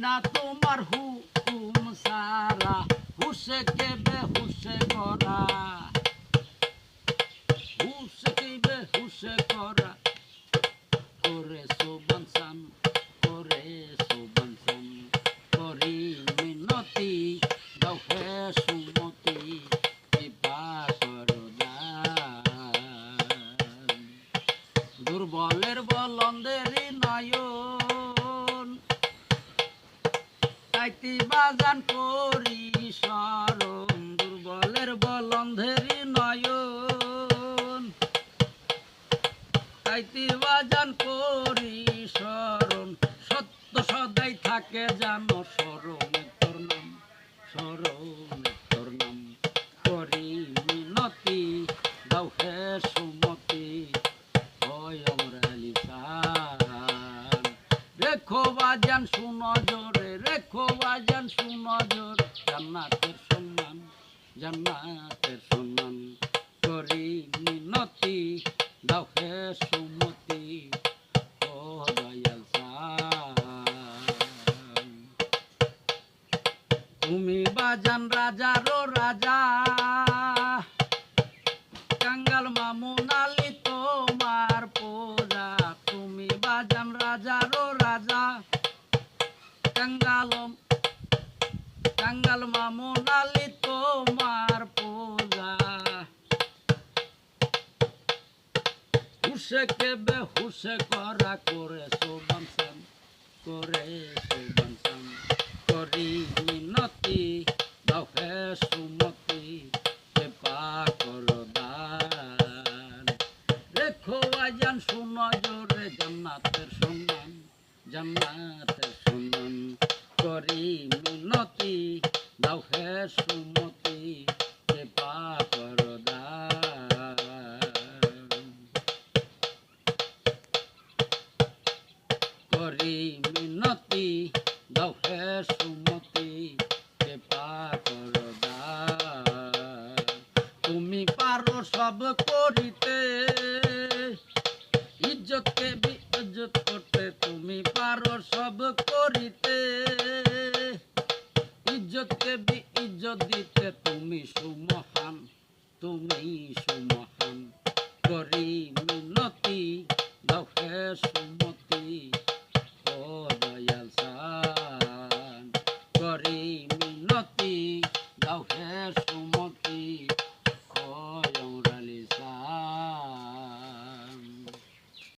না তোমার হুকুম সারা, হুসে কে বেহুসে করা, হুসে কে বেহুসে করা, করে সোবানসান, করে সোবানসান, করি মিনতি দাও হে সুমতি, কৃপা করো দান। দুর্বলের বলন্দেরই নয়ন, তাইতি বাজান করি শরণ, দুর্বলের বলন্ধেরই নয়ন, তাইতি বাজান করি শরণ, সত্য সদাই থাকে জানো স্মরণে তোর নাম, স্মরণে তোর নাম, করি মিনতি দাও হে সুমতি, হয় আমরা লিসান। রেখো বাজান শুনো জোরে, রেখো বাজান শুনো জোর, জান্নাতের সম্মান, জান্নাতের সম্মান, করি মিনতি দাও হে সুমতি, ও দয়াল সান। তুমি বাজান রাজারও রাজা, কাঙ্গাল মামুন আলী তোমার পূজা, তুমি বাজান রাজারও রাজা, কাঙ্গাল মামুন আলী তোমার পূজা, হুসে কে বেহুসে করা, করে সোবানসান, করে সোবানসান, করি মিনতি দাও হে সুমতি, কৃপা করো দান। রেখো আজান শুনো জোরে, জান্নাতের সম্মান, জান্নাতের সম্মান, করি মিনতি দাও হে সুমতি, কৃপা করো দান। করি মিনতি দাও হে সুমতি, কৃপা করো দান। তুমি পারো সব করিতে, ইজ্জতকে বিজ্জত করতে, তুমি পারো সব করিতে, ইজ্জতকে বিজ্জত দিতে, তুমি সুমহান, তুমি সুমহান, করি মিনতি দাও হে সুমতি,